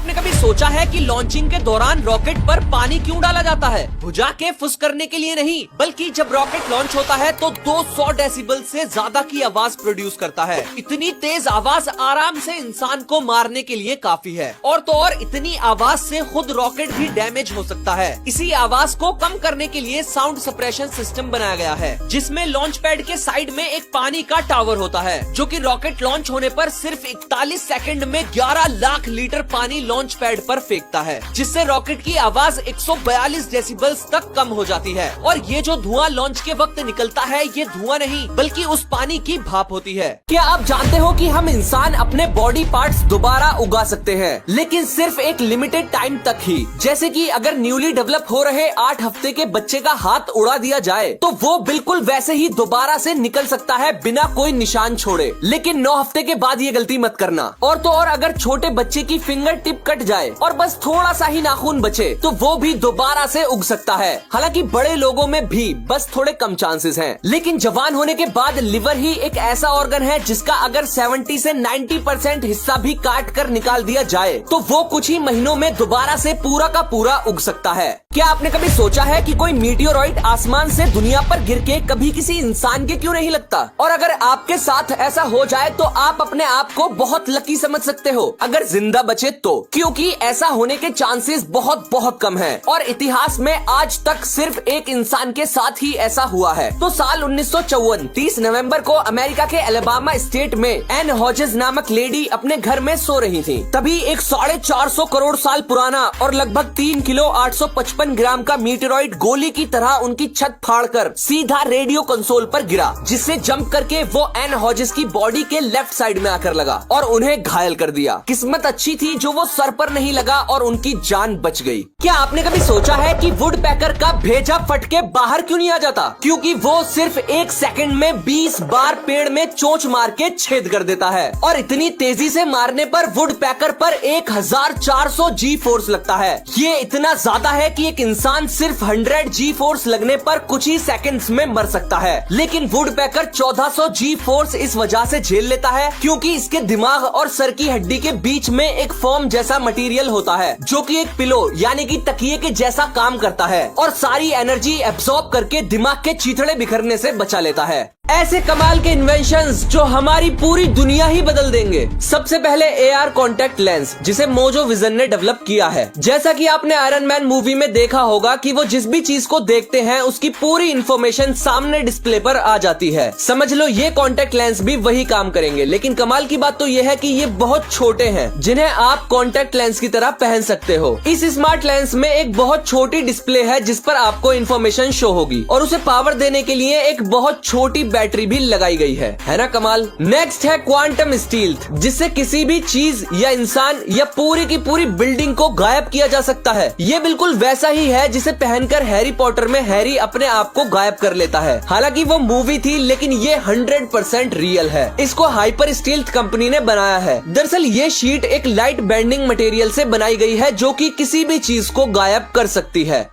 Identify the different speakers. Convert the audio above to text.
Speaker 1: आपने कभी सोचा है कि लॉन्चिंग के दौरान रॉकेट पर पानी क्यों डाला जाता है? भुजा के फुस करने के लिए नहीं, बल्कि जब रॉकेट लॉन्च होता है तो 200 डेसिबल से ज्यादा की आवाज प्रोड्यूस करता है। इतनी तेज आवाज आराम से इंसान को मारने के लिए काफी है। और तो और इतनी आवाज से खुद रॉकेट भी डैमेज हो सकता है। इसी आवाज को कम करने के लिए साउंड सप्रेशन सिस्टम बनाया गया है, जिसमें लॉन्च पैड के साइड में एक पानी का टावर होता है, जो कि रॉकेट लॉन्च होने पर सिर्फ 41 सेकंड में 11 लाख लीटर पानी लॉन्च पैड पर फेंकता है, जिससे रॉकेट की आवाज 142 डेसिबल्स तक कम हो जाती है। और ये जो धुआं लॉन्च के वक्त निकलता है, ये धुआं नहीं बल्कि उस पानी की भाप होती है। क्या आप जानते हो कि हम इंसान अपने बॉडी पार्ट्स दोबारा उगा सकते हैं, लेकिन सिर्फ एक लिमिटेड टाइम तक ही। जैसे कि अगर न्यूली डेवलप हो रहे 8 हफ्ते के बच्चे का हाथ उड़ा दिया जाए तो वो बिल्कुल वैसे ही दोबारा से निकल सकता है बिना कोई निशान छोड़े। लेकिन 9 हफ्ते के बाद ये गलती मत करना। और तो और अगर छोटे बच्चे की फिंगर टिप कट जाए और बस थोड़ा सा ही नाखून बचे तो वो भी दोबारा से उग सकता है। हालांकि बड़े लोगों में भी बस थोड़े कम चांसेस हैं। लेकिन जवान होने के बाद लिवर ही एक ऐसा ऑर्गन है जिसका अगर 70 से 90% हिस्सा भी काट कर निकाल दिया जाए तो वो कुछ ही महीनों में दोबारा से पूरा का पूरा उग सकता है। क्या आपने कभी सोचा है कि कोई मीटियोराइट आसमान से दुनिया पर गिर के कभी किसी इंसान के क्यों नहीं लगता? और अगर आपके साथ ऐसा हो जाए तो आप अपने आप को बहुत लकी समझ सकते हो, अगर जिंदा बचे तो, क्योंकि ऐसा होने के चांसेस बहुत बहुत कम हैं। और इतिहास में आज तक सिर्फ एक इंसान के साथ ही ऐसा हुआ है। तो साल 1954 30 नवंबर को अमेरिका के अलाबामा स्टेट में एन हॉजेस नामक लेडी अपने घर में सो रही थी। तभी एक 450 करोड़ साल पुराना और लगभग 3 किलो 855 ग्राम का मीटेरॉइड गोली की तरह उनकी छत फाड़कर सीधा रेडियो कंसोल पर गिरा, जिससे जंप करके वो एन हॉजेस की बॉडी के लेफ्ट साइड में आकर लगा और उन्हें घायल कर दिया। किस्मत अच्छी थी जो वो सर पर नहीं लगा और उनकी जान बच गई। क्या आपने कभी सोचा है कि वुड पैकर का भेजा फट के बाहर क्यों नहीं आ जाता? क्योंकि वो सिर्फ 1 सेकंड में 20 बार पेड़ में चोंच मार के छेद कर देता है। और इतनी तेजी से मारने पर वुड पैकर पर 1400 जी फोर्स लगता है। ये इतना ज्यादा है कि एक इंसान सिर्फ 100 जी फोर्स लगने पर कुछ ही सेकंड्स में मर सकता है। लेकिन वुड पैकर 1400 जी फोर्स इस वजह से झेल लेता है क्योंकि इसके दिमाग और सर की हड्डी के बीच में एक फोम जैसा मटेरियल होता है, जो कि एक पिलो यानी कि तकिए के जैसा काम करता है और सारी एनर्जी एब्सॉर्ब करके दिमाग के चीथड़े बिखरने से बचा लेता है। ऐसे कमाल के इन्वेंशंस जो हमारी पूरी दुनिया ही बदल देंगे। सबसे पहले AR कॉन्टेक्ट लेंस, जिसे मोजो विजन ने डेवलप किया है। जैसा कि आपने आयरन मैन मूवी में देखा होगा कि वो जिस भी चीज को देखते हैं उसकी पूरी इंफॉर्मेशन सामने डिस्प्ले पर आ जाती है। समझ लो ये कॉन्टेक्ट लेंस भी वही काम करेंगे। लेकिन कमाल की बात तो ये है कि ये बहुत छोटे हैं, जिन्हें आप कॉन्टेक्ट लेंस की तरह पहन सकते हो। इस स्मार्ट लेंस में एक बहुत छोटी डिस्प्ले है जिस पर आपको इन्फॉर्मेशन शो होगी और उसे पावर देने के लिए एक बहुत छोटी बैटरी भी लगाई गई है ना कमाल। नेक्स्ट है क्वांटम स्टील्थ, जिससे किसी भी चीज या इंसान या पूरी की पूरी बिल्डिंग को गायब किया जा सकता है। ये बिल्कुल वैसा ही है जिसे पहनकर हैरी पॉटर में हैरी अपने आप को गायब कर लेता है। हालांकि वो मूवी थी, लेकिन ये 100% रियल है। इसको हाइपर स्टील्थ कंपनी ने बनाया है। दरअसल ये शीट एक लाइट बेंडिंग मटेरियल से बनाई गई है जो कि किसी भी चीज को गायब कर सकती है।